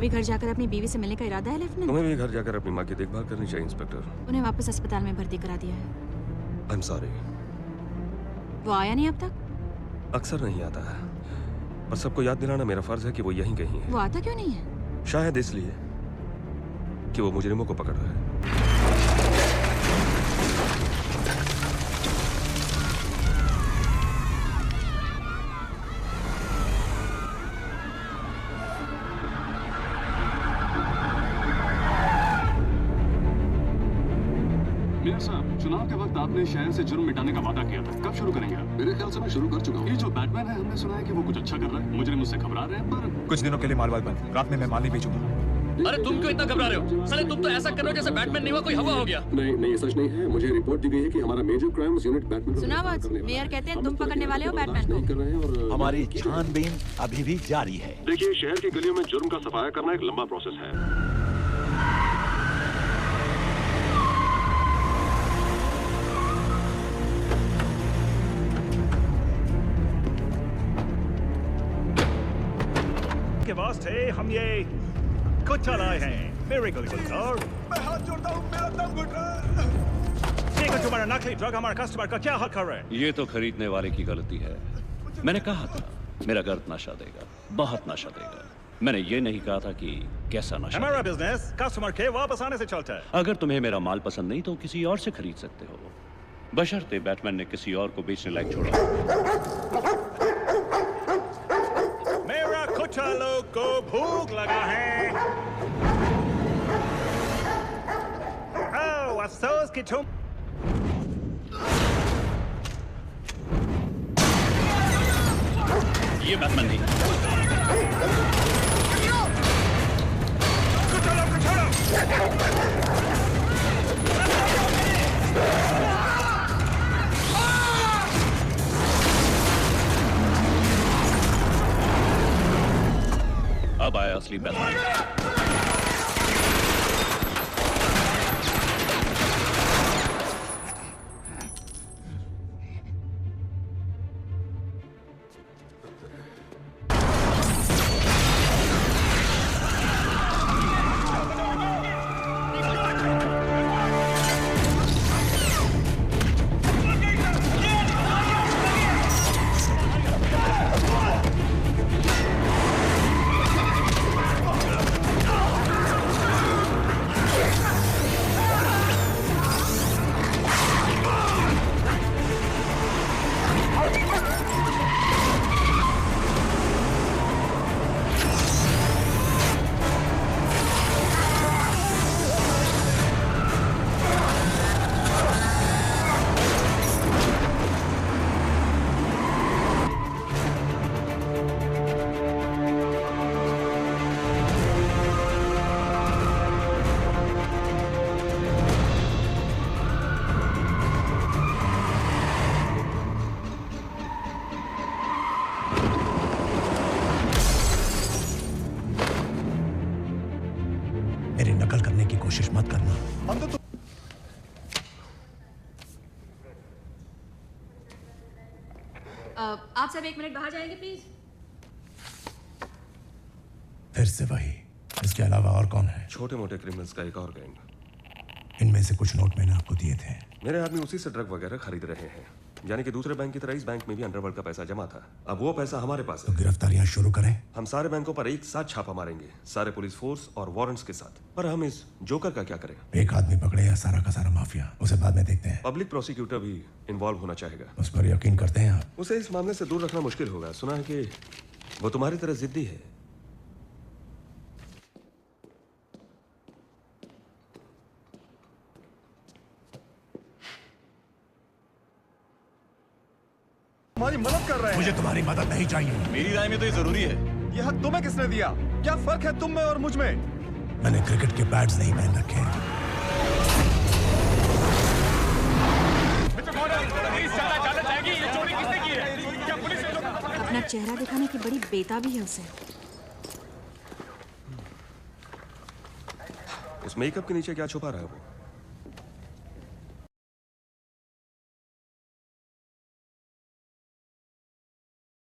अभी घर जाकर अपनी बीवी से मिलने का इरादा है लेफ्टिनेंट? तुम्हें भी घर जाकर अपनी माँ की देखभाल करनी चाहिए इंस्पेक्टर। उन्हें वापस अस्पताल में भर्ती करा दिया है। I am sorry. वो आया नहीं अब तक? अक्सर नहीं आता है, पर सबको याद दिलाना मेरा फर्ज है कि वो यहीं कहीं है। वो आता क्यों नहीं है? शायद इसलिए कि वो मुजरिमों को पकड़ रहा है। मेयर साहब, चुनाव के वक्त आपने शहर से जुर्म मिटाने का वादा किया था। कब शुरू करेंगे आप? मेरे ख्याल से मैं शुरू कर चुका हूँ। ये जो बैटमैन है, हमने सुना है कि वो कुछ अच्छा कर रहा है। मुजरिम मुझसे घबरा रहे हैं, पर कुछ दिनों के लिए मालवाल बंद। रात में मैं माल नहीं बेचूंगा। अरे तुम क्यों इतना घबरा रहे हो? साले तुम तो ऐसा कर रहे हो जैसे बैटमैन नहीं हुआ कोई हवा हो गया। नहीं नहीं, ये सच नहीं है। मुझे रिपोर्ट दी गई है कि हमारा मेजर क्राइम्स यूनिट बैटमैन को सुना गिरफ्तार आवाज? करने वाला मेयर है। कहते हैं हम तुम इस तरह पकड़ने की वाले हो बर्दाश्त बैटमैन नहीं को। कर रहे हैं और हमारी छानबीन अभी भी जारी है। देखिए, शहर की गलियों में जुर्म का सफाया करना एक लंबा प्रोसेस है। के वास्ते हम ये कुछ लाए हैं। मेरे गुलजार, मैं हाथ जोड़ता हूँ, मेरा दम घुट रहा है। देखो तुम्हारा नकली ड्रग हमारे कस्टमर का क्या हक कर रहा है। ये तो खरीदने वाले की गलती है। मैंने कहा था मेरा गर्द नशा देगा, बहुत नशा देगा। मैंने ये नहीं कहा था कि कैसा नशा हमारा देगा। बिजनेस कस्टमर के वापस आने से चलता है। अगर तुम्हें मेरा माल पसंद नहीं तो किसी और से खरीद सकते हो, बशर्ते बैटमैन ने किसी और को बेचने लायक छोड़ा। मेरा कुछ लोग को भूख लगा है। ओह, अफसोस कि तुम ये बैटमैन नहीं। अब आया असली बैटमैन। मेरी नकल करने की कोशिश मत करना। हम तो आप सब 1 मिनट बाहर जाएंगे प्लीज? फिर से वही। इसके अलावा और कौन है? छोटे मोटे क्रिमिनल्स का एक और गैंग। इनमें से कुछ नोट मैंने आपको दिए थे। मेरे आदमी उसी से ड्रग वगैरह खरीद रहे हैं, यानी कि दूसरे बैंक की तरह इस बैंक में भी अंडरवर्ल्ड का पैसा जमा था। अब वो पैसा हमारे पास तो है। गिरफ्तारियां शुरू करें। हम सारे बैंकों पर एक साथ छापा मारेंगे, सारे पुलिस फोर्स और वारंट्स के साथ। पर हम इस जोकर का क्या करें? एक आदमी पकड़े या सारा का सारा माफिया, उसे बाद में देखते हैं। पब्लिक प्रोसिक्यूटर भी इन्वॉल्व होना चाहेगा। उस पर यकीन करते हैं आप? उसे इस मामले से दूर रखना मुश्किल होगा। सुना है कि वो तुम्हारी तरह जिद्दी है। हमारी मदद कर रहे हैं। मुझे तुम्हारी मदद नहीं चाहिए। मेरी राय में तो ये जरूरी है। ये हक तुम्हें किसने दिया? क्या फर्क है तुम में और मुझ में? मैंने क्रिकेट के पैड्स नहीं पहन रखे हैं। अपना चेहरा दिखाने की बड़ी बेताबी है उसे। उस मेकअप के नीचे क्या छुपा रहा है वो?